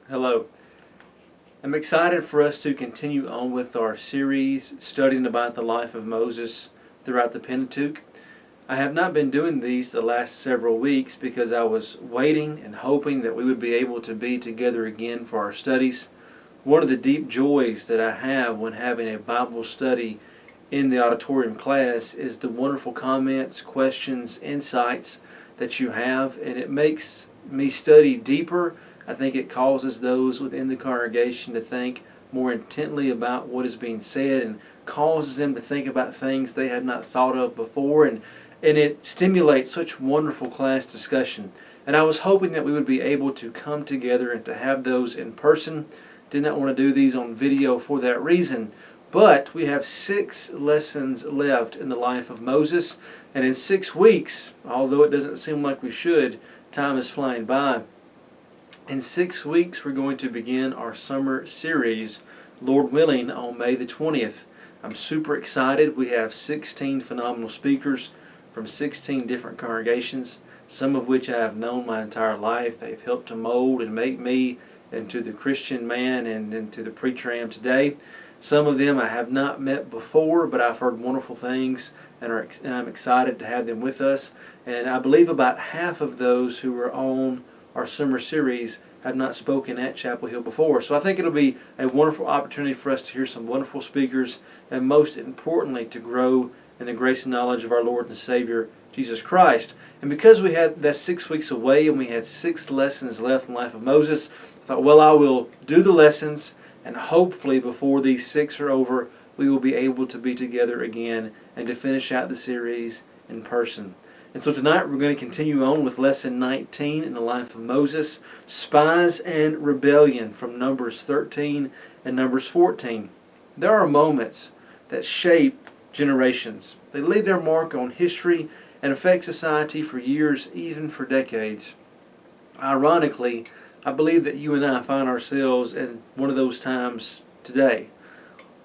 Hello. I'm excited for us to continue on with our series studying about the life of Moses throughout the Pentateuch. I have not been doing these the last several weeks because I was waiting and hoping that we would be able to be together again for our studies. One of the deep joys that I have when having a Bible study in the auditorium class is the wonderful comments, questions, insights that you have, and it makes me study deeper. I think it causes those within the congregation to think more intently about what is being said and causes them to think about things they had not thought of before, and it stimulates such wonderful class discussion. And I was hoping that we would be able to come together and to have those in person. Did not want to do these on video for that reason. But we have 6 lessons left in the life of Moses, and in 6 weeks, although it doesn't seem like we should, time is flying by. In 6 weeks, we're going to begin our summer series, Lord willing, on May the 20th. I'm super excited. We have 16 phenomenal speakers from 16 different congregations, some of which I have known my entire life. They've helped to mold and make me into the Christian man and into the preacher I am today. Some of them I have not met before, but I've heard wonderful things, and I'm excited to have them with us. And I believe about half of those who are on our summer series have not spoken at Chapel Hill before. So I think it'll be a wonderful opportunity for us to hear some wonderful speakers, and most importantly to grow in the grace and knowledge of our Lord and Savior Jesus Christ. And because we had that 6 weeks away and we had 6 lessons left in the life of Moses, I thought, well, I will do the lessons, and hopefully before these 6 are over, we will be able to be together again and to finish out the series in person. And so tonight we're going to continue on with Lesson 19 in the life of Moses, Spies and Rebellion, from Numbers 13 and Numbers 14. There are moments that shape generations. They leave their mark on history and affect society for years, even for decades. Ironically, I believe that you and I find ourselves in one of those times today.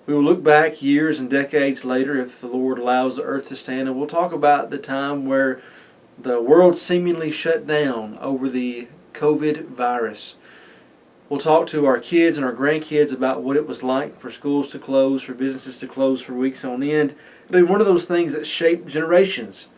We will look back years and decades later, if the Lord allows the earth to stand, and we'll talk about the time where the world seemingly shut down over the COVID virus. We'll talk to our kids and our grandkids about what it was like for schools to close, for businesses to close for weeks on end. It'll be one of those things that shape generations.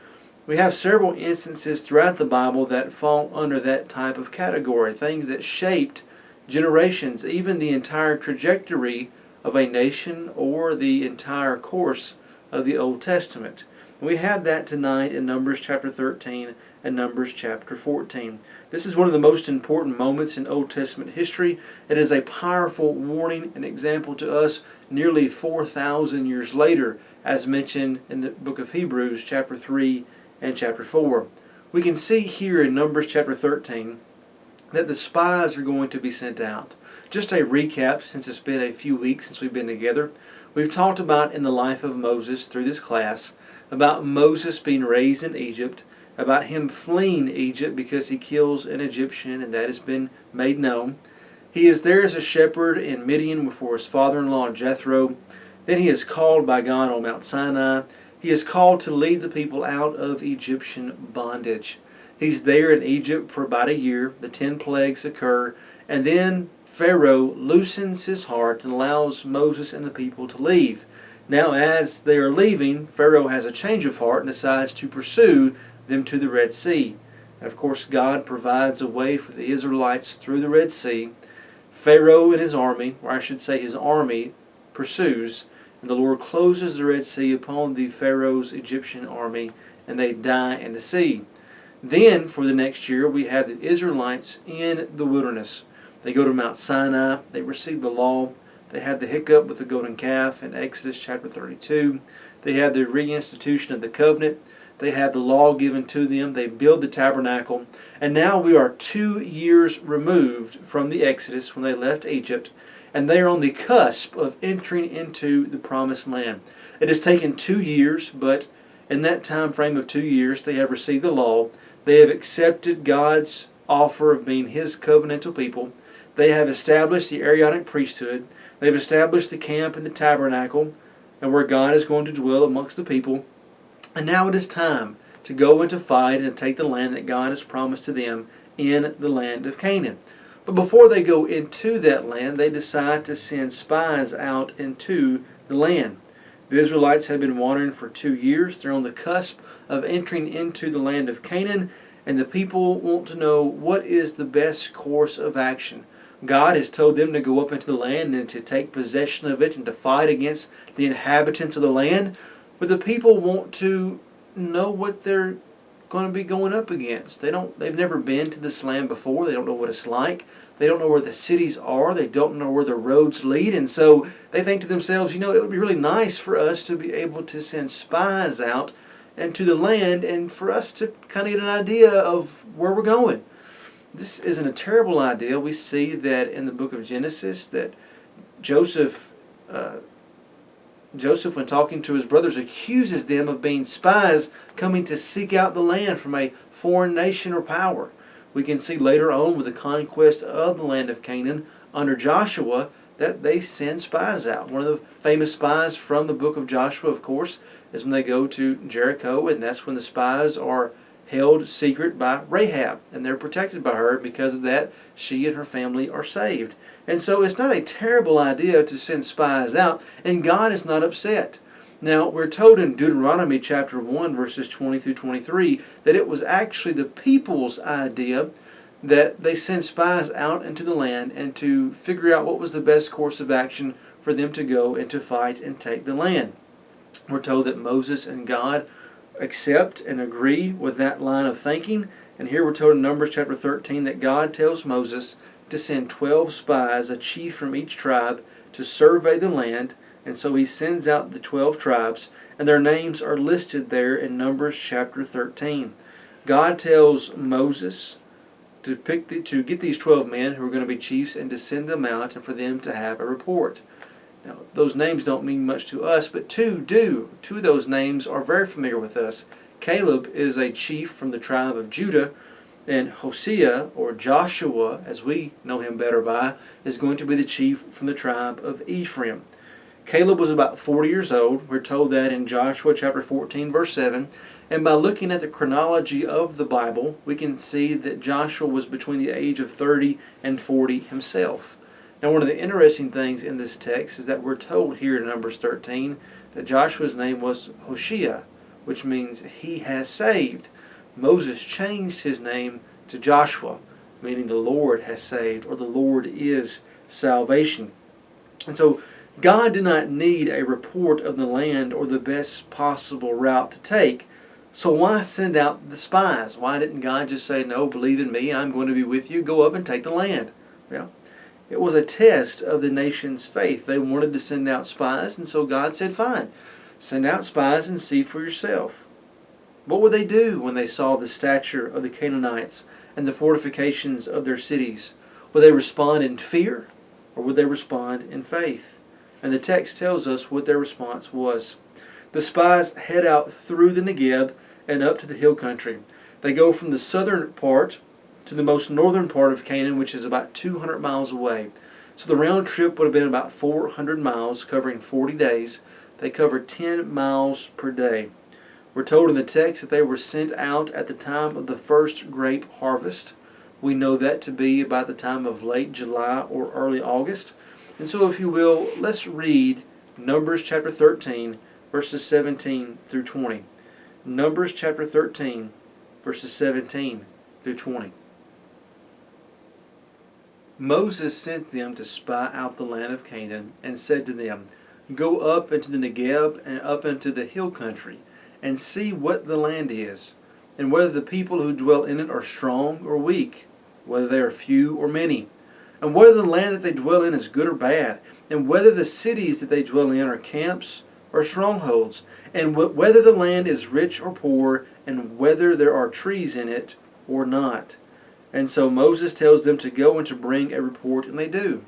We have several instances throughout the Bible that fall under that type of category, things that shaped generations, even the entire trajectory of a nation or the entire course of the Old Testament. We have that tonight in Numbers chapter 13 and Numbers chapter 14. This is one of the most important moments in Old Testament history. It is a powerful warning and example to us nearly 4,000 years later, as mentioned in the book of Hebrews chapter 3 and chapter 4. We can see here in Numbers chapter 13 that the spies are going to be sent out. Just a recap, since it's been a few weeks since we've been together. We've talked about in the life of Moses through this class, about Moses being raised in Egypt, about him fleeing Egypt because he kills an Egyptian, and that has been made known. He is there as a shepherd in Midian before his father-in-law Jethro. Then he is called by God on Mount Sinai. He is called to lead the people out of Egyptian bondage. He's there in Egypt for about a year. The 10 plagues occur, and then Pharaoh loosens his heart and allows Moses and the people to leave. Now, as they are leaving, Pharaoh has a change of heart and decides to pursue them to the Red Sea. And of course, God provides a way for the Israelites through the Red Sea. Pharaoh and his army, or I should say his army, pursues, and the Lord closes the Red Sea upon the Pharaoh's Egyptian army, and they die in the sea. Then, for the next year, we have the Israelites in the wilderness. They go to Mount Sinai. They receive the law. They had the hiccup with the golden calf in Exodus chapter 32. They had the reinstitution of the covenant. They had the law given to them. They build the tabernacle. And now we are 2 years removed from the Exodus when they left Egypt. And they are on the cusp of entering into the promised land. It has taken 2 years, but in that time frame of 2 years, they have received the law. They have accepted God's offer of being His covenantal people. They have established the Aaronic priesthood. They've established the camp and the tabernacle, and where God is going to dwell amongst the people. And now it is time to go and to fight and take the land that God has promised to them in the land of Canaan. But before they go into that land, they decide to send spies out into the land. The Israelites had been wandering for 2 years. They're on the cusp of entering into the land of Canaan, and the people want to know what is the best course of action. God has told them to go up into the land and to take possession of it and to fight against the inhabitants of the land. But the people want to know what they're going to be going up against. They've never been to this land before. They don't know what it's like. They don't know where the cities are. They don't know where the roads lead. And so they think to themselves, it would be really nice for us to be able to send spies out into the land and for us to kind of get an idea of where we're going. This isn't a terrible idea. We see that in the book of Genesis that Joseph, when talking to his brothers, accuses them of being spies coming to seek out the land from a foreign nation or power. We can see later on with the conquest of the land of Canaan under Joshua that they send spies out. One of the famous spies from the book of Joshua, of course, is when they go to Jericho, and that's when the spies are held secret by Rahab, and they're protected by her. Because of that, she and her family are saved. And so it's not a terrible idea to send spies out, and God is not upset. Now, we're told in Deuteronomy chapter 1, verses 20 through 23, that it was actually the people's idea that they send spies out into the land and to figure out what was the best course of action for them to go and to fight and take the land. We're told that Moses and God accept and agree with that line of thinking. And here we're told in Numbers chapter 13 that God tells Moses to send 12 spies, a chief from each tribe, to survey the land. And so he sends out the 12 tribes, and their names are listed there in Numbers chapter 13. God tells Moses to get these 12 men who are going to be chiefs and to send them out and for them to have a report. Now, those names don't mean much to us, but two do. Two of those names are very familiar with us. Caleb is a chief from the tribe of Judah, and Hosea, or Joshua, as we know him better by, is going to be the chief from the tribe of Ephraim. Caleb was about 40 years old. We're told that in Joshua chapter 14, verse 7. And by looking at the chronology of the Bible, we can see that Joshua was between the age of 30 and 40 himself. Now, one of the interesting things in this text is that we're told here in Numbers 13 that Joshua's name was Hoshea, which means he has saved. Moses changed his name to Joshua, meaning the Lord has saved, or the Lord is salvation. And so God did not need a report of the land or the best possible route to take. So why send out the spies? Why didn't God just say, no, believe in me, I'm going to be with you, go up and take the land? Well, it was a test of the nation's faith. They wanted to send out spies, and so God said, fine, send out spies and see for yourself. What would they do when they saw the stature of the Canaanites and the fortifications of their cities? Would they respond in fear, or would they respond in faith? And the text tells us what their response was. The spies head out through the Negeb and up to the hill country. They go from the southern part to the most northern part of Canaan, which is about 200 miles away. So the round trip would have been about 400 miles, covering 40 days. They covered 10 miles per day. We're told in the text that they were sent out at the time of the first grape harvest. We know that to be about the time of late July or early August. And so, if you will, let's read Numbers chapter 13, verses 17 through 20. Numbers chapter 13, verses 17 through 20. Moses sent them to spy out the land of Canaan and said to them, go up into the Negeb and up into the hill country and see what the land is, and whether the people who dwell in it are strong or weak, whether they are few or many, and whether the land that they dwell in is good or bad, and whether the cities that they dwell in are camps or strongholds, and whether the land is rich or poor, and whether there are trees in it or not. And so Moses tells them to go and to bring a report, and they do.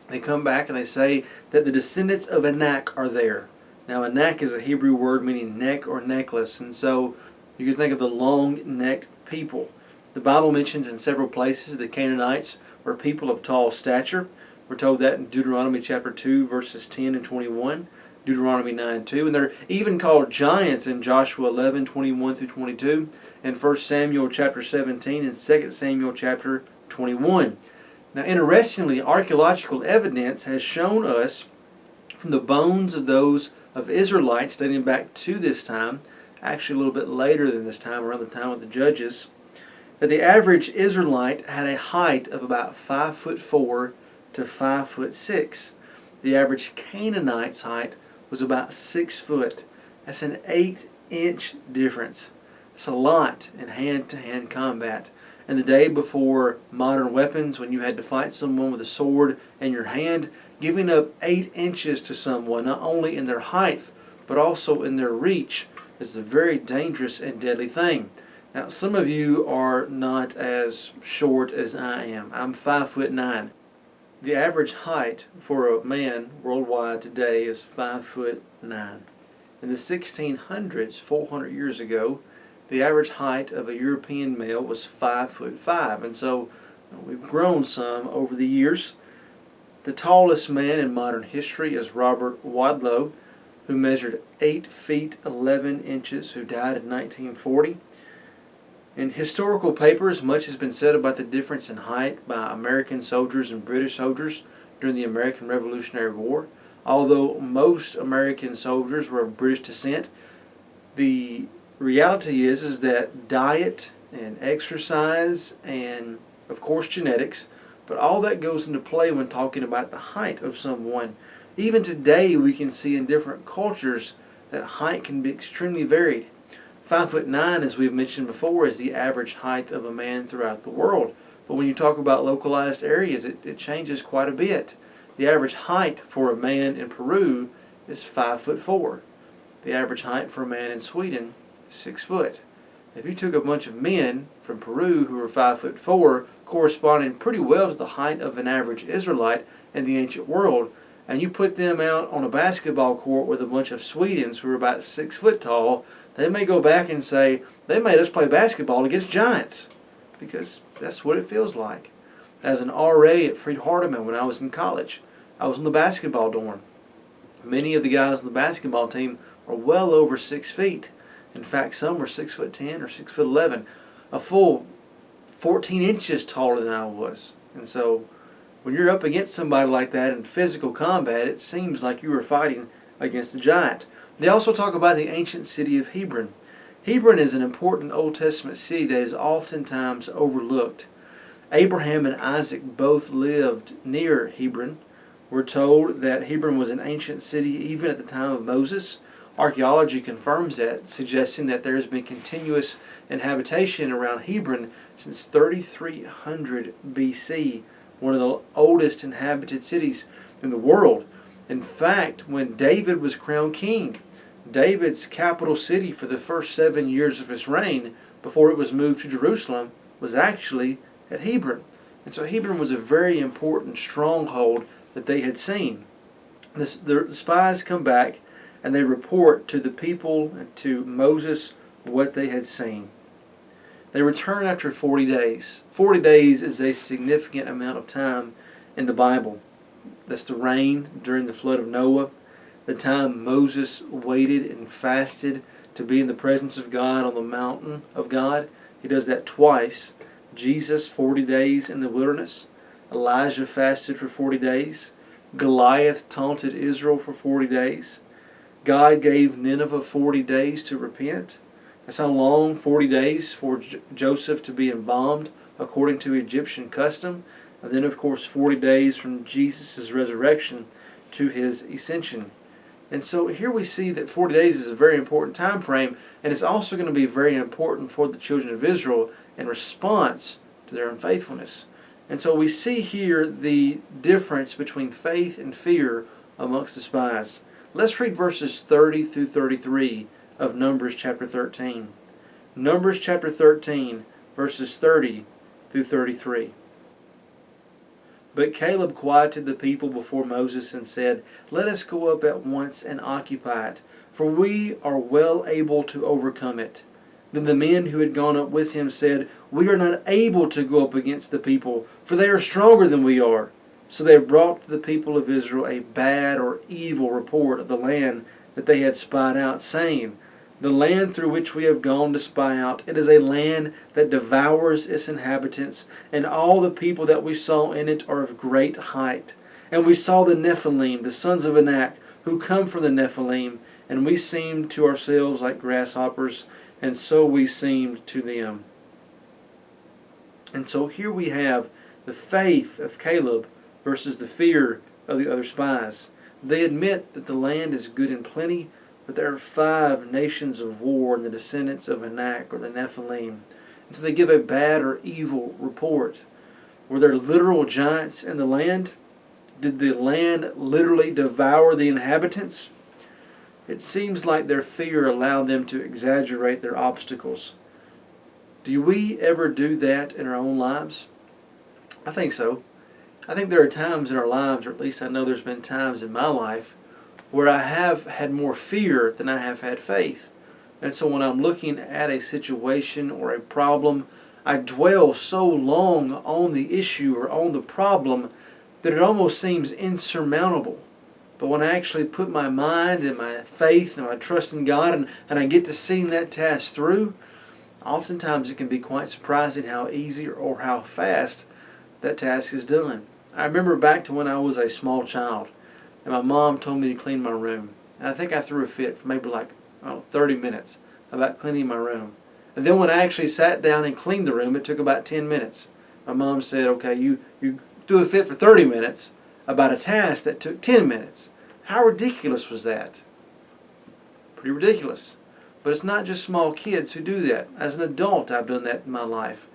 They come back and they say that the descendants of Anak are there. Now, Anak is a Hebrew word meaning neck or necklace, and so you can think of the long-necked people. The Bible mentions in several places the Canaanites were people of tall stature. We're told that in Deuteronomy chapter 2, verses 10 and 21, Deuteronomy 9:2, and they're even called giants in Joshua 11, 21 through 22, and 1 Samuel chapter 17 and 2 Samuel chapter 21. Now, interestingly, archaeological evidence has shown us from the bones of those of Israelites dating back to this time, actually a little bit later than this time, around the time of the Judges, that the average Israelite had a height of about 5'4" to 5'6". The average Canaanite's height was about 6 foot. That's an 8-inch difference. That's a lot in hand-to-hand combat. And the day before modern weapons, when you had to fight someone with a sword in your hand, giving up 8 inches to someone, not only in their height, but also in their reach, is a very dangerous and deadly thing. Now, some of you are not as short as I am. I'm 5'9". The average height for a man worldwide today is 5'9". In the 1600s, 400 years ago, the average height of a European male was 5'5", and so we've grown some over the years. The tallest man in modern history is Robert Wadlow, who measured 8 feet 11 inches, who died in 1940. In historical papers, much has been said about the difference in height by American soldiers and British soldiers during the American Revolutionary War. Although most American soldiers were of British descent, the reality is that diet and exercise and, of course, genetics, but all that goes into play when talking about the height of someone. Even today, we can see in different cultures that height can be extremely varied. 5'9", as we've mentioned before, is the average height of a man throughout the world. But when you talk about localized areas, it changes quite a bit. The average height for a man in Peru is 5'4". The average height for a man in Sweden is 6 foot. If you took a bunch of men from Peru who were 5'4", corresponding pretty well to the height of an average Israelite in the ancient world, and you put them out on a basketball court with a bunch of Swedes who are about 6 foot tall, they may go back and say, they made us play basketball against giants, because that's what it feels like. As an RA at Freed Hardeman when I was in college, I was in the basketball dorm. Many of the guys on the basketball team were well over 6 feet. In fact, some were 6'10" or 6'11", a full 14 inches taller than I was. And so when you're up against somebody like that in physical combat, it seems like you were fighting against a giant. They also talk about the ancient city of Hebron. Hebron is an important Old Testament city that is oftentimes overlooked. Abraham and Isaac both lived near Hebron. We're told that Hebron was an ancient city even at the time of Moses. Archaeology confirms that, suggesting that there has been continuous inhabitation around Hebron since 3300 BC, one of the oldest inhabited cities in the world. In fact, when David was crowned king, David's capital city for the first 7 years of his reign, before it was moved to Jerusalem, was actually at Hebron. And so Hebron was a very important stronghold that they had seen. The spies come back and they report to the people and to Moses what they had seen. They return after 40 days. 40 days is a significant amount of time in the Bible. That's the rain during the flood of Noah, the time Moses waited and fasted to be in the presence of God on the mountain of God. He does that twice. Jesus, 40 days in the wilderness. Elijah fasted for 40 days. Goliath taunted Israel for 40 days. God gave Nineveh 40 days to repent. That's how long, 40 days for Joseph to be embalmed according to Egyptian custom. And then, of course, 40 days from Jesus' resurrection to his ascension. And so here we see that 40 days is a very important time frame, and it's also going to be very important for the children of Israel in response to their unfaithfulness. And so we see here the difference between faith and fear amongst the spies. Let's read verses 30 through 33 of Numbers chapter 13. Numbers chapter 13, verses 30 through 33. But Caleb quieted the people before Moses and said, "Let us go up at once and occupy it, for we are well able to overcome it." Then the men who had gone up with him said, "We are not able to go up against the people, for they are stronger than we are." So they brought to the people of Israel a bad or evil report of the land that they had spied out, saying, The land through which we have gone to spy out, it is a land that devours its inhabitants, and all the people that we saw in it are of great height. And we saw the Nephilim, the sons of Anak, who come from the Nephilim, and we seemed to ourselves like grasshoppers, and so we seemed to them. And so here we have the faith of Caleb versus the fear of the other spies. They admit that the land is good and plenty, but there are 5 nations of war in the descendants of Anak or the Nephilim. And so they give a bad or evil report. Were there literal giants in the land? Did the land literally devour the inhabitants? It seems like their fear allowed them to exaggerate their obstacles. Do we ever do that in our own lives? I think so. I think there are times in our lives, or at least I know there's been times in my life, where I have had more fear than I have had faith. And so when I'm looking at a situation or a problem, I dwell so long on the issue or on the problem that it almost seems insurmountable. But when I actually put my mind and my faith and my trust in God and I get to seeing that task through, oftentimes it can be quite surprising how easy or how fast that task is done. I remember back to when I was a small child and my mom told me to clean my room. And I think I threw a fit for maybe 30 minutes about cleaning my room. And then when I actually sat down and cleaned the room, it took about 10 minutes. My mom said, okay, you threw a fit for 30 minutes about a task that took 10 minutes. How ridiculous was that? Pretty ridiculous. But it's not just small kids who do that. As an adult, I've done that in my life.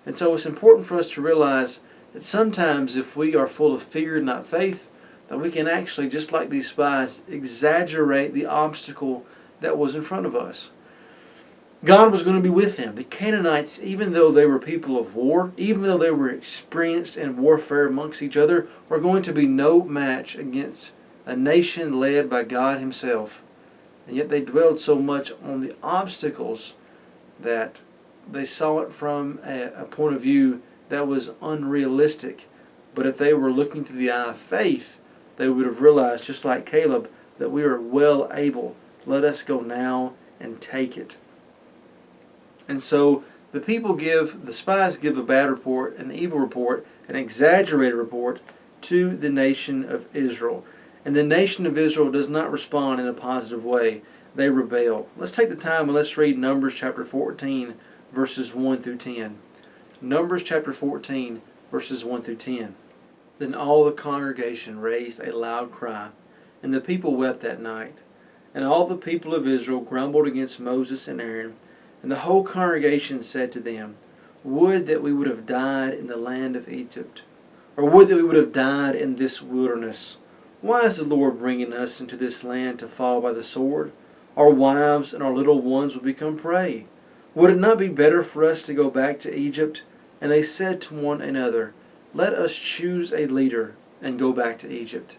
And so it's important for us to realize that sometimes if we are full of fear and not faith, that we can actually, just like these spies, exaggerate the obstacle that was in front of us. God was going to be with them. The Canaanites, even though they were people of war, even though they were experienced in warfare amongst each other, were going to be no match against a nation led by God Himself. And yet they dwelled so much on the obstacles that they saw it from a point of view that was unrealistic. But if they were looking through the eye of faith, they would have realized, just like Caleb, that we are well able. Let us go now and take it. And so the spies give a bad report, an evil report, an exaggerated report to the nation of Israel. And the nation of Israel does not respond in a positive way. They rebel. Let's take the time and let's read Numbers chapter 14, verses 1 through 10. Numbers chapter 14, verses 1 through 10. Then all the congregation raised a loud cry, and the people wept that night. And all the people of Israel grumbled against Moses and Aaron. And the whole congregation said to them, would that we would have died in the land of Egypt, or would that we would have died in this wilderness. Why is the Lord bringing us into this land to fall by the sword? Our wives and our little ones will become prey. Would it not be better for us to go back to Egypt? And they said to one another, let us choose a leader and go back to Egypt.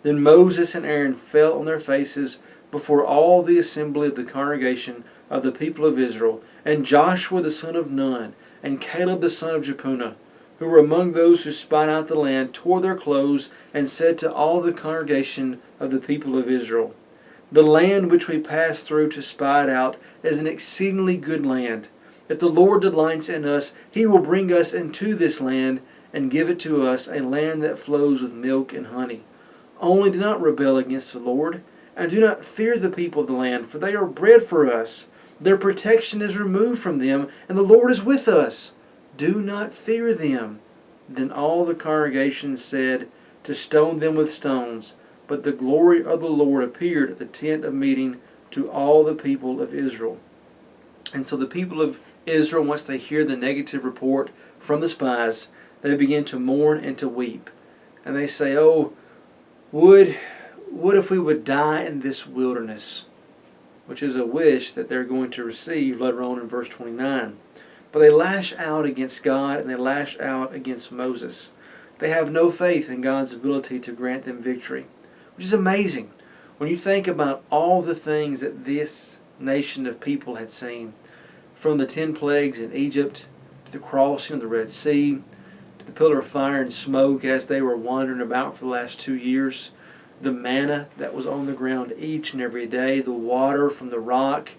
Then Moses and Aaron fell on their faces before all the assembly of the congregation of the people of Israel, and Joshua the son of Nun, and Caleb the son of Jephunneh, who were among those who spied out the land, tore their clothes, and said to all the congregation of the people of Israel, the land which we passed through to spy it out is an exceedingly good land. If the Lord delights in us, He will bring us into this land, and give it to us, a land that flows with milk and honey. Only do not rebel against the Lord, and do not fear the people of the land, for they are bread for us. Their protection is removed from them, and the Lord is with us. Do not fear them. Then all the congregation said to stone them with stones. But the glory of the Lord appeared at the tent of meeting to all the people of Israel. And so the people of Israel, once they hear the negative report from the spies, they begin to mourn and to weep. And they say, oh, would if we would die in this wilderness? Which is a wish that they're going to receive later on in verse 29. But they lash out against God and they lash out against Moses. They have no faith in God's ability to grant them victory, which is amazing when you think about all the things that this nation of people had seen, from the 10 plagues in Egypt to the crossing of the Red Sea, to the pillar of fire and smoke as they were wandering about for the last 2 years, the manna that was on the ground each and every day, the water from the rock,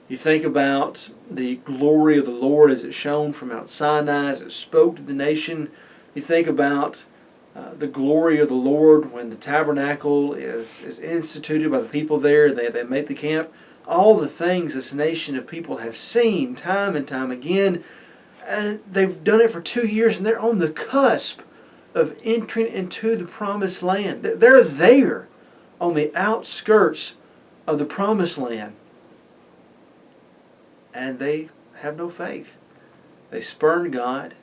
You think about the glory of the Lord as it shone from Mount Sinai, as it spoke to the nation. You think about the glory of the Lord when the tabernacle is instituted by the people there. They make the camp. All the things this nation of people have seen time and time again. And they've done it for 2 years, and they're on the cusp of entering into the promised land. They're there on the outskirts of the promised land. And they have no faith. They spurn God,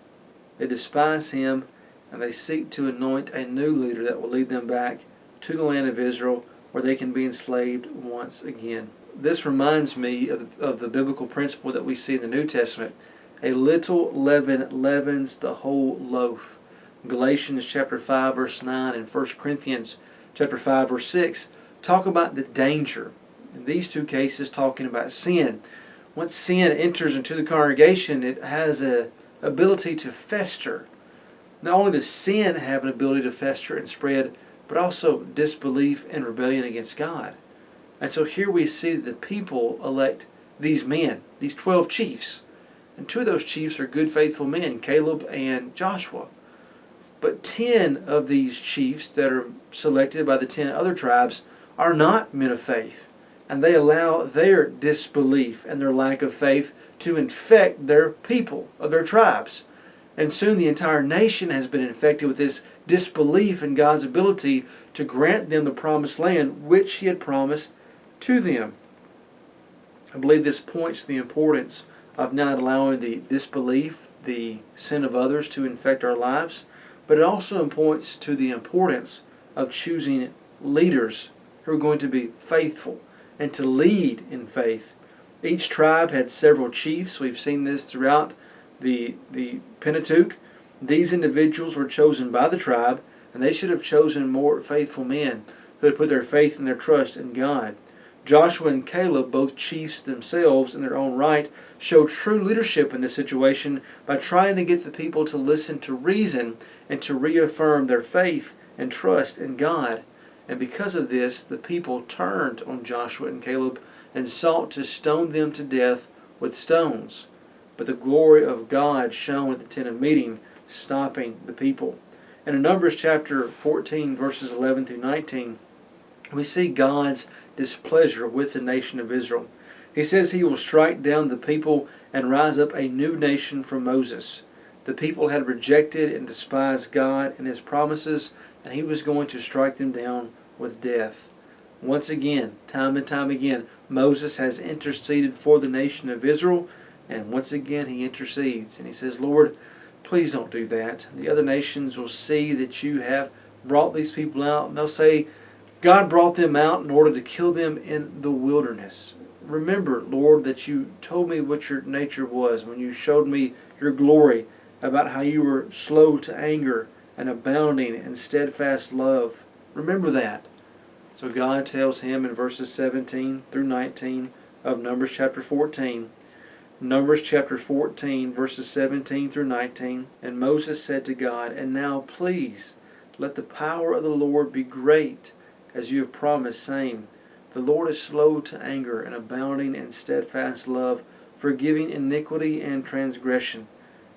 they despise Him, and they seek to anoint a new leader that will lead them back to the land of Israel where they can be enslaved once again. This reminds me of the biblical principle that we see in the New Testament. A little leaven leavens the whole loaf. Galatians chapter 5 verse 9 and 1 Corinthians chapter 5 verse 6 talk about the danger. In these two cases talking about sin. Once sin enters into the congregation, it has an ability to fester. Not only does sin have an ability to fester and spread, but also disbelief and rebellion against God. And so here we see that the people elect these men, these 12 chiefs. And 2 of those chiefs are good, faithful men, Caleb and Joshua. But 10 of these chiefs that are selected by the 10 other tribes are not men of faith. And they allow their disbelief and their lack of faith to infect their people of their tribes. And soon the entire nation has been infected with this disbelief in God's ability to grant them the promised land which He had promised to them. I believe this points to the importance of not allowing the disbelief, the sin of others to infect our lives, but it also points to the importance of choosing leaders who are going to be faithful and to lead in faith. Each tribe had several chiefs. We've seen this throughout the Pentateuch. These individuals were chosen by the tribe, and they should have chosen more faithful men who had put their faith and their trust in God. Joshua and Caleb, both chiefs themselves in their own right, showed true leadership in this situation by trying to get the people to listen to reason and to reaffirm their faith and trust in God. And because of this, the people turned on Joshua and Caleb and sought to stone them to death with stones. But the glory of God shone at the tent of meeting, stopping the people. And in Numbers chapter 14, verses 11 through 19, we see God's displeasure with the nation of Israel. He says He will strike down the people and rise up a new nation from Moses. The people had rejected and despised God and His promises, and He was going to strike them down with death. Once again, time and time again, Moses has interceded for the nation of Israel, and once again he intercedes, and he says, Lord, please don't do that. The other nations will see that you have brought these people out, and they'll say, God brought them out in order to kill them in the wilderness. Remember, Lord, that you told me what your nature was when you showed me your glory, about how you were slow to anger and abounding in steadfast love. Remember that. So God tells him in verses 17 through 19 of Numbers chapter 14. Numbers chapter 14, verses 17 through 19. And Moses said to God, And now please let the power of the Lord be great, as you have promised, saying, The Lord is slow to anger and abounding in steadfast love, forgiving iniquity and transgression.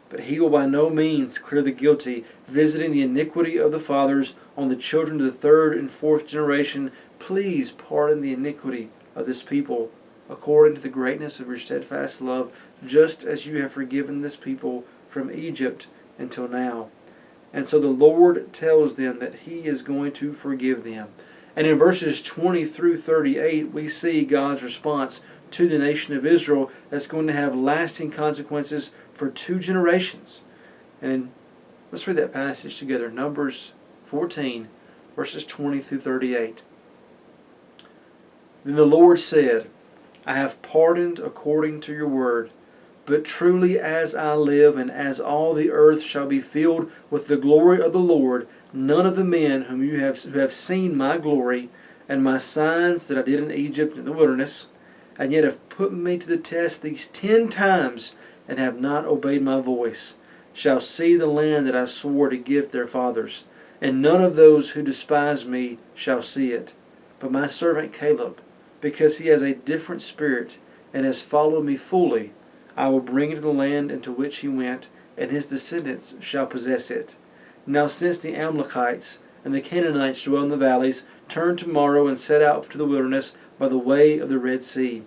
But He will by no means clear the guilty, visiting the iniquity of the fathers on the children of the third and fourth generation. Please pardon the iniquity of this people, according to the greatness of your steadfast love, just as you have forgiven this people from Egypt until now. And so the Lord tells them that He is going to forgive them. And in verses 20 through 38, we see God's response to the nation of Israel that's going to have lasting consequences for 2 generations. And let's read that passage together. Numbers 14, verses 20 through 38. Then the Lord said, I have pardoned according to your word, but truly as I live, and as all the earth shall be filled with the glory of the Lord, none of the men who have seen my glory and my signs that I did in Egypt in the wilderness, and yet have put me to the test these 10 times, and have not obeyed my voice, shall see the land that I swore to give their fathers. And none of those who despise me shall see it. But my servant Caleb, because he has a different spirit, and has followed me fully, I will bring into the land into which he went, and his descendants shall possess it. Now since the Amalekites and the Canaanites dwell in the valleys, turn tomorrow and set out to the wilderness by the way of the Red Sea.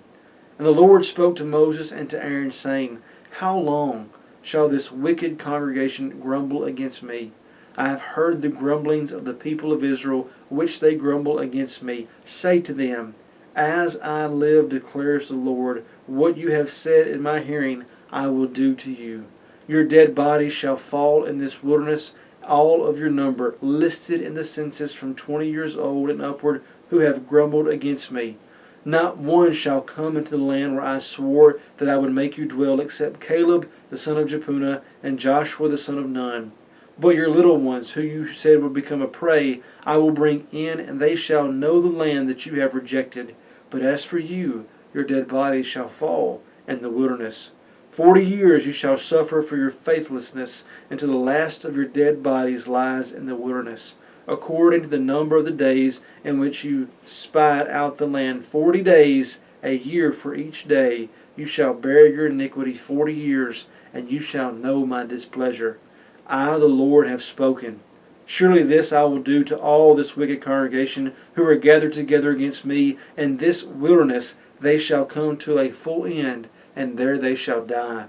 And the Lord spoke to Moses and to Aaron, saying, How long shall this wicked congregation grumble against me? I have heard the grumblings of the people of Israel, which they grumble against me. Say to them, As I live, declares the Lord, what you have said in my hearing I will do to you. Your dead bodies shall fall in this wilderness, all of your number, listed in the census from 20 years old and upward, who have grumbled against me. Not one shall come into the land where I swore that I would make you dwell, except Caleb the son of Jephunneh and Joshua the son of Nun. But your little ones, who you said would become a prey, I will bring in, and they shall know the land that you have rejected. But as for you, your dead bodies shall fall in the wilderness. 40 years you shall suffer for your faithlessness, until the last of your dead bodies lies in the wilderness, according to the number of the days in which you spied out the land. 40 days, a year for each day. You shall bear your iniquity 40 years, and you shall know my displeasure. I, the Lord, have spoken. Surely this I will do to all this wicked congregation who are gathered together against me. In this wilderness they shall come to a full end, and there they shall die.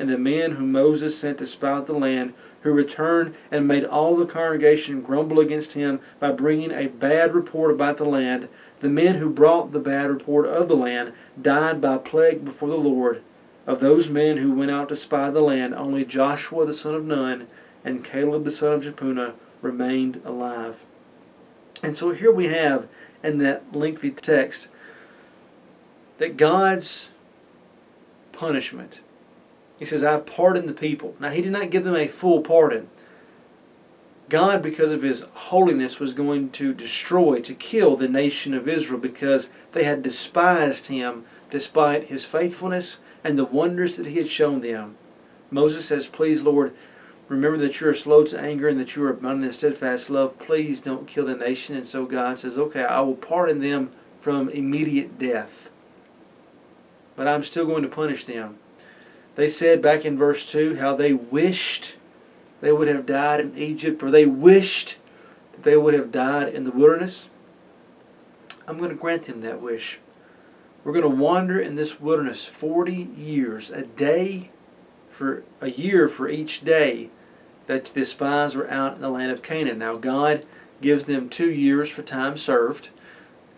And the men whom Moses sent to spy out the land, who returned and made all the congregation grumble against him by bringing a bad report about the land, the men who brought the bad report of the land died by plague before the Lord. Of those men who went out to spy the land, only Joshua the son of Nun and Caleb the son of Jephunneh remained alive. And so here we have in that lengthy text that God's punishment. He says, I've pardoned the people. Now, he did not give them a full pardon. God, because of his holiness, was going to destroy, to kill the nation of Israel because they had despised him despite his faithfulness and the wonders that he had shown them. Moses says, please, Lord, remember that you are slow to anger and that you are abounding in steadfast love. Please don't kill the nation. And so God says, okay, I will pardon them from immediate death. But I'm still going to punish them. They said back in verse 2 how they wished they would have died in Egypt, or they wished that they would have died in the wilderness. I'm going to grant them that wish. We're going to wander in this wilderness 40 years, a year for each day that the spies were out in the land of Canaan. Now God gives them 2 years for time served.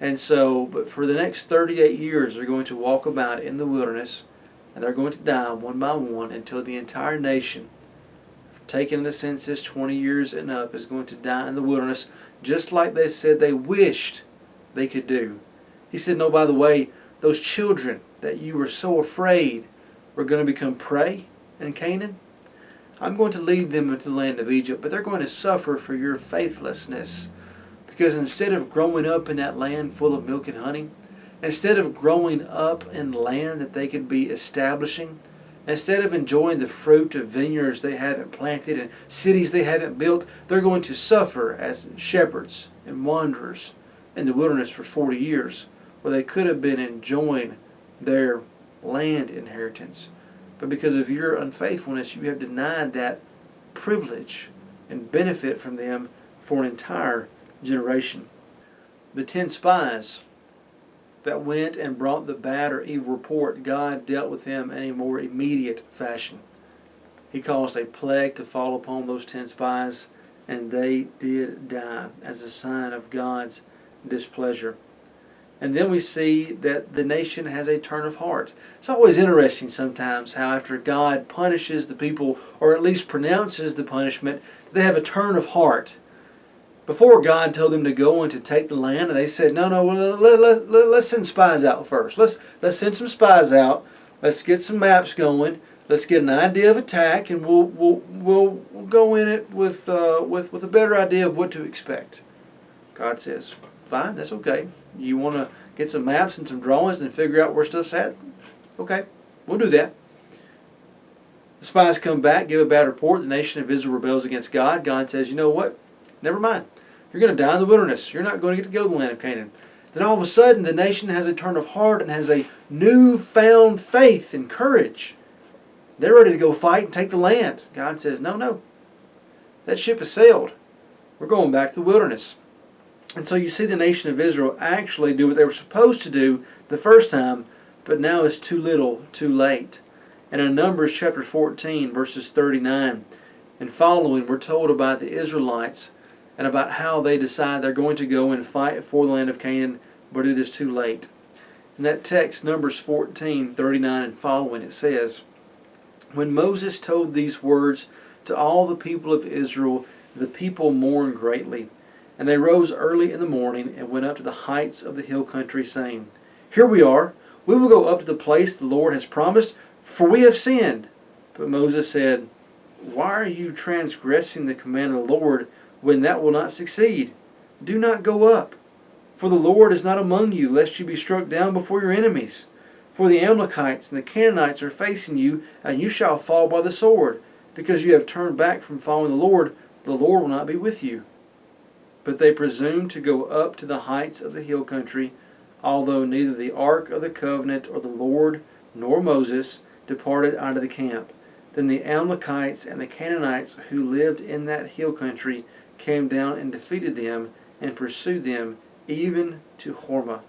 And so, but for the next 38 years, they're going to walk about in the wilderness, and they're going to die one by one until the entire nation, taken in the census 20 years and up, is going to die in the wilderness, just like they said they wished they could do. He said, no, by the way, those children that you were so afraid were going to become prey in Canaan, I'm going to lead them into the land of Egypt, but they're going to suffer for your faithlessness. Because instead of growing up in that land full of milk and honey, instead of growing up in land that they could be establishing, instead of enjoying the fruit of vineyards they haven't planted and cities they haven't built, they're going to suffer as shepherds and wanderers in the wilderness for 40 years, where they could have been enjoying their land inheritance. But because of your unfaithfulness, you have denied that privilege and benefit from them for an entire generation. The 10 spies that went and brought the bad or evil report, God dealt with them in a more immediate fashion. He caused a plague to fall upon those 10 spies, and they did die as a sign of God's displeasure. And then we see that the nation has a turn of heart. It's always interesting sometimes how after God punishes the people, or at least pronounces the punishment, they have a turn of heart. Before God told them to go and to take the land, and they said, no, let's send spies out first. Let's send some spies out. Let's get some maps going. Let's get an idea of attack, and we'll go in it with a better idea of what to expect. God says, fine, that's okay. You want to get some maps and some drawings and figure out where stuff's at? Okay, we'll do that. The spies come back, give a bad report. The nation of Israel rebels against God. God says, you know what? Never mind. You're going to die in the wilderness. You're not going to get to go to the land of Canaan. Then all of a sudden the nation has a turn of heart and has a newfound faith and courage. They're ready to go fight and take the land. God says, no, that ship has sailed. We're going back to the wilderness. And so you see the nation of Israel actually do what they were supposed to do the first time, but now it's too little, too late. And in Numbers chapter 14, verses 39 and following, we're told about the Israelites and about how they decide they're going to go and fight for the land of Canaan, but it is too late. In that text, Numbers 14, 39 and following, it says, "When Moses told these words to all the people of Israel, the people mourned greatly. And they rose early in the morning and went up to the heights of the hill country, saying, 'Here we are. We will go up to the place the Lord has promised, for we have sinned.' But Moses said, 'Why are you transgressing the command of the Lord when that will not succeed? Do not go up. For the Lord is not among you, lest you be struck down before your enemies. For the Amalekites and the Canaanites are facing you, and you shall fall by the sword. Because you have turned back from following the Lord will not be with you.' But they presumed to go up to the heights of the hill country, although neither the ark of the covenant or the Lord nor Moses departed out of the camp. Then the Amalekites and the Canaanites who lived in that hill country came down and defeated them and pursued them even to Hormah."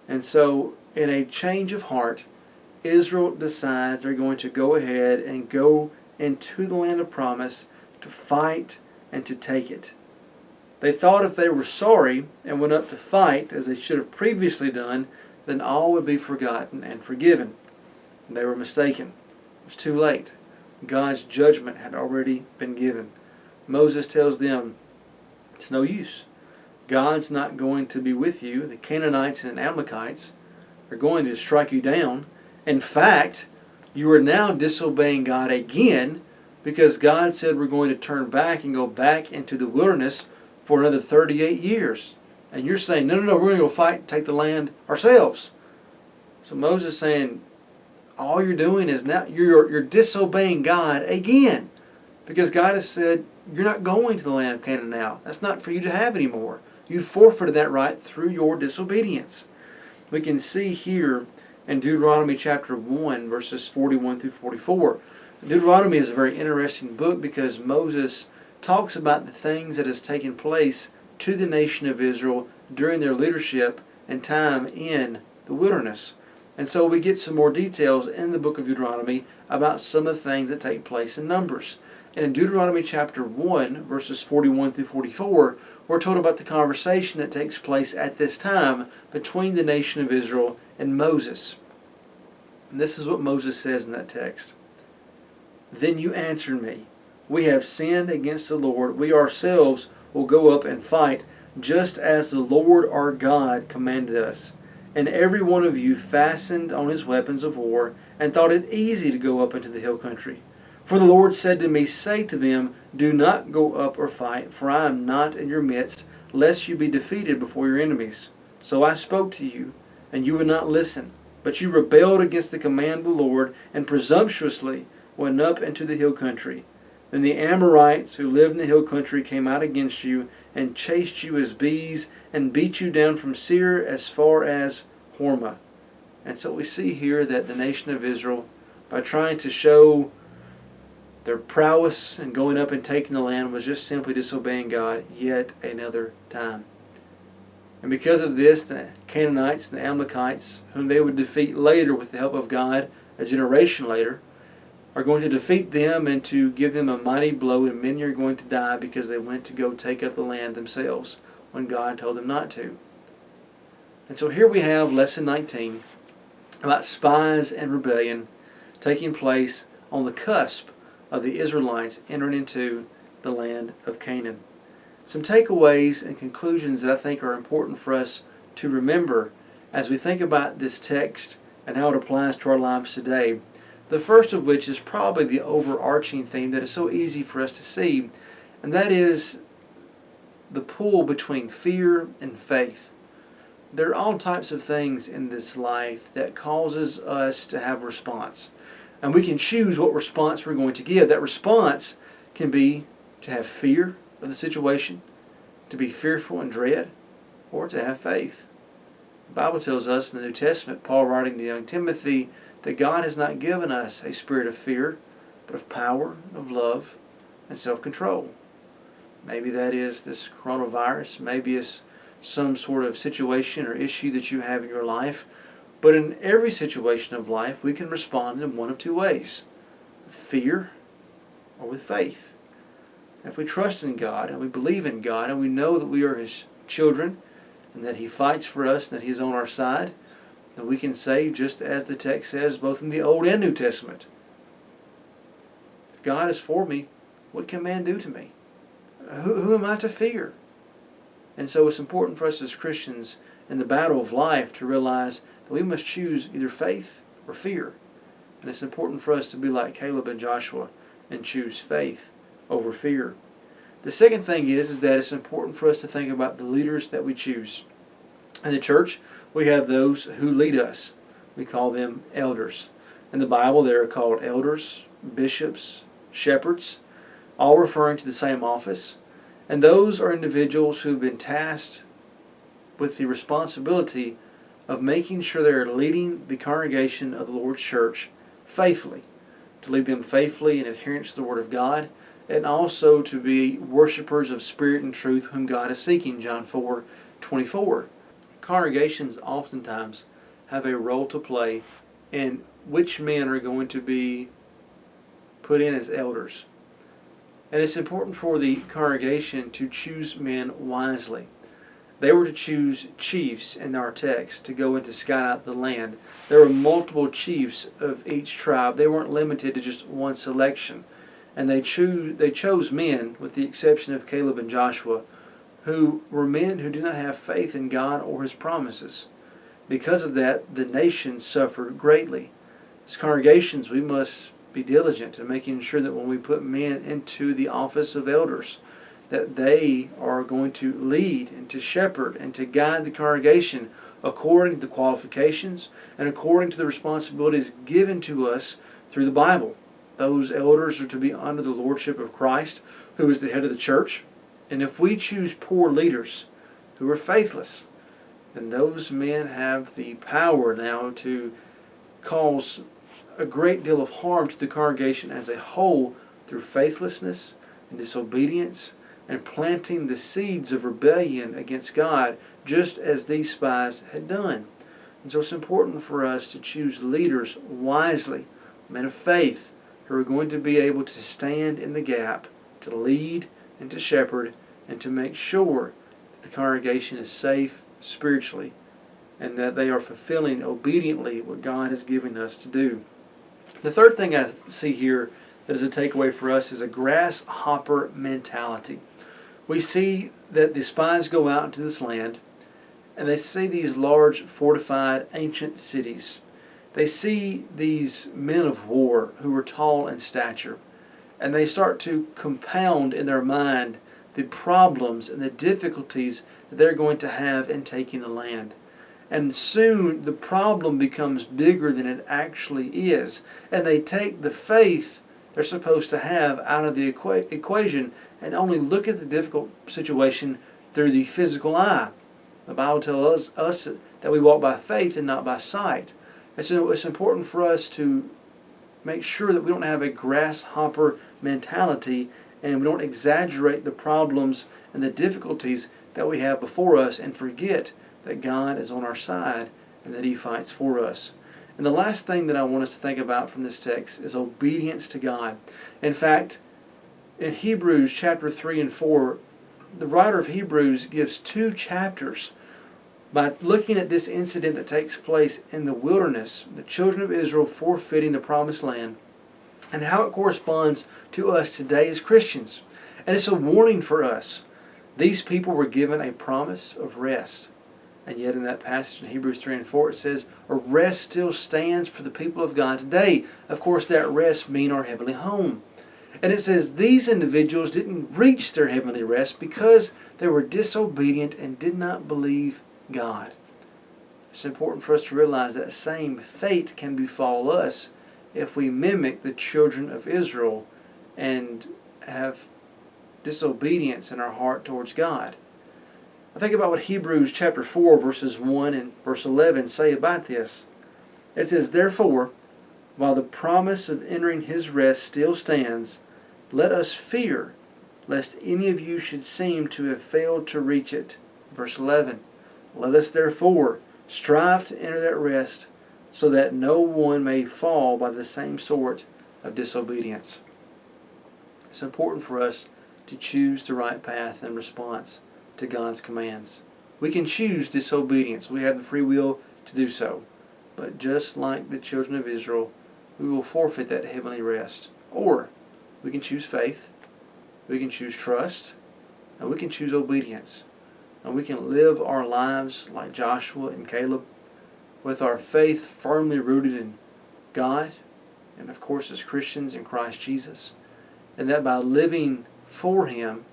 And so, in a change of heart, Israel decides they're going to go ahead and go into the land of promise to fight and to take it. They thought if they were sorry and went up to fight, as they should have previously done, then all would be forgotten and forgiven. They were mistaken. It was too late. God's judgment had already been given. Moses tells them, it's no use. God's not going to be with you. The Canaanites and Amalekites are going to strike you down. In fact, you are now disobeying God again, because God said we're going to turn back and go back into the wilderness for another 38 years. And you're saying, no, we're going to go fight and take the land ourselves. So Moses is saying, all you're doing is now you're disobeying God again. Because God has said, you're not going to the land of Canaan now. That's not for you to have anymore. You forfeited that right through your disobedience. We can see here in Deuteronomy chapter 1, verses 41 through 44. Deuteronomy is a very interesting book because Moses talks about the things that has taken place to the nation of Israel during their leadership and time in the wilderness. And so we get some more details in the book of Deuteronomy about some of the things that take place in Numbers. And in Deuteronomy chapter 1, verses 41 through 44, we're told about the conversation that takes place at this time between the nation of Israel and Moses. And this is what Moses says in that text. "Then you answered me, 'We have sinned against the Lord. We ourselves will go up and fight, just as the Lord our God commanded us. And every one of you fastened on his weapons of war, and thought it easy to go up into the hill country. For the Lord said to me, say to them, do not go up or fight, for I am not in your midst, lest you be defeated before your enemies. So I spoke to you, and you would not listen. But you rebelled against the command of the Lord, and presumptuously went up into the hill country. Then the Amorites who lived in the hill country came out against you, and chased you as bees, and beat you down from Seir as far as Hormah.'" And so we see here that the nation of Israel, by trying to show their prowess and going up and taking the land, was just simply disobeying God yet another time. And because of this, the Canaanites and the Amalekites, whom they would defeat later with the help of God, a generation later, are going to defeat them and to give them a mighty blow, and many are going to die because they went to go take up the land themselves when God told them not to. And so here we have Lesson 19 about spies and rebellion taking place on the cusp of the Israelites entering into the land of Canaan. Some takeaways and conclusions that I think are important for us to remember as we think about this text and how it applies to our lives today. The first of which is probably the overarching theme that is so easy for us to see, and that is the pull between fear and faith. There are all types of things in this life that causes us to have response. And we can choose what response we're going to give. That response can be to have fear of the situation, to be fearful and dread, or to have faith. The Bible tells us in the New Testament, Paul writing to young Timothy, that God has not given us a spirit of fear, but of power, of love, and self-control. Maybe that is this coronavirus. Maybe it's some sort of situation or issue that you have in your life. But in every situation of life, we can respond in one of two ways: with fear or with faith. If we trust in God and we believe in God and we know that we are His children and that He fights for us and that He is on our side, then we can say, just as the text says, both in the Old and New Testament, if God is for me, what can man do to me? Who am I to fear? And so it's important for us as Christians in the battle of life to realize that we must choose either faith or fear. And it's important for us to be like Caleb and Joshua and choose faith over fear. The second thing is that it's important for us to think about the leaders that we choose. In the church, we have those who lead us. We call them elders. In the Bible, they are called elders, bishops, shepherds, all referring to the same office. And those are individuals who have been tasked with the responsibility of making sure they are leading the congregation of the Lord's church faithfully, to lead them faithfully in adherence to the Word of God, and also to be worshipers of spirit and truth whom God is seeking, John 4:24. Congregations oftentimes have a role to play in which men are going to be put in as elders. And it's important for the congregation to choose men wisely. They were to choose chiefs in our text to go and to scout out the land. There were multiple chiefs of each tribe. They weren't limited to just one selection. And they chose men, with the exception of Caleb and Joshua, who were men who did not have faith in God or His promises. Because of that, the nation suffered greatly. As congregations, we must be diligent in making sure that when we put men into the office of elders, that they are going to lead and to shepherd and to guide the congregation according to the qualifications and according to the responsibilities given to us through the Bible. Those elders are to be under the lordship of Christ, who is the head of the church. And if we choose poor leaders who are faithless, then those men have the power now to cause a great deal of harm to the congregation as a whole through faithlessness and disobedience and planting the seeds of rebellion against God, just as these spies had done. And so it's important for us to choose leaders wisely, men of faith, who are going to be able to stand in the gap, to lead and to shepherd, and to make sure that the congregation is safe spiritually and that they are fulfilling obediently what God has given us to do. The third thing I see here that is a takeaway for us is a grasshopper mentality. We see that the spies go out into this land and they see these large fortified ancient cities. They see these men of war who are tall in stature, and they start to compound in their mind the problems and the difficulties that they're going to have in taking the land. And soon the problem becomes bigger than it actually is. And they take the faith they're supposed to have out of the equation and only look at the difficult situation through the physical eye. The Bible tells us that we walk by faith and not by sight. And so it's important for us to make sure that we don't have a grasshopper mentality and we don't exaggerate the problems and the difficulties that we have before us and forget that God is on our side and that He fights for us. And the last thing that I want us to think about from this text is obedience to God. In fact, in Hebrews chapter 3 and 4, the writer of Hebrews gives 2 chapters by looking at this incident that takes place in the wilderness, the children of Israel forfeiting the promised land, and how it corresponds to us today as Christians. And it's a warning for us. These people were given a promise of rest. And yet in that passage in Hebrews 3 and 4 it says, a rest still stands for the people of God today. Of course, that rest means our heavenly home. And it says these individuals didn't reach their heavenly rest because they were disobedient and did not believe God. It's important for us to realize that same fate can befall us if we mimic the children of Israel and have disobedience in our heart towards God. I think about what Hebrews chapter 4 verses 1 and verse 11 say about this. It says, "Therefore, while the promise of entering his rest still stands, let us fear, lest any of you should seem to have failed to reach it." Verse 11, "Let us therefore strive to enter that rest, so that no one may fall by the same sort of disobedience." It's important for us to choose the right path in response to God's commands. We can choose disobedience. We have the free will to do so. But just like the children of Israel, we will forfeit that heavenly rest. Or we can choose faith, we can choose trust, and we can choose obedience. And we can live our lives like Joshua and Caleb, with our faith firmly rooted in God, and of course as Christians in Christ Jesus. And that by living for Him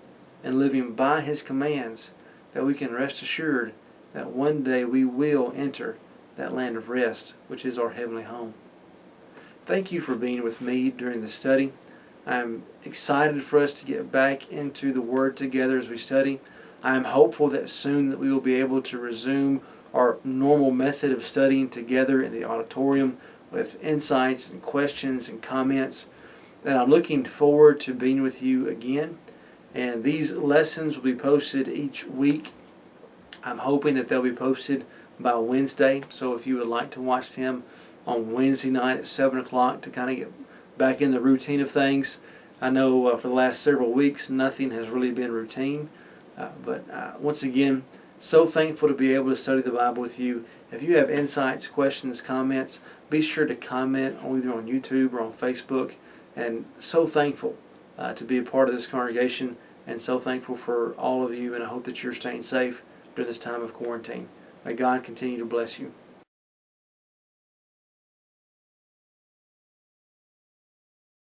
and living by His commands, that we can rest assured that one day we will enter that land of rest, which is our heavenly home. Thank you for being with me during the study. I'm excited for us to get back into the Word together as we study. I am hopeful that soon that we will be able to resume our normal method of studying together in the auditorium with insights and questions and comments. And I'm looking forward to being with you again. And these lessons will be posted each week. I'm hoping that they'll be posted by Wednesday. So if you would like to watch them on Wednesday night at 7 o'clock to kind of get back in the routine of things. I know for the last several weeks nothing has really been routine. But once again, so thankful to be able to study the Bible with you. If you have insights, questions, comments, be sure to comment either on YouTube or on Facebook. And so thankful to be a part of this congregation, and so thankful for all of you, and I hope that you're staying safe during this time of quarantine. May God continue to bless you.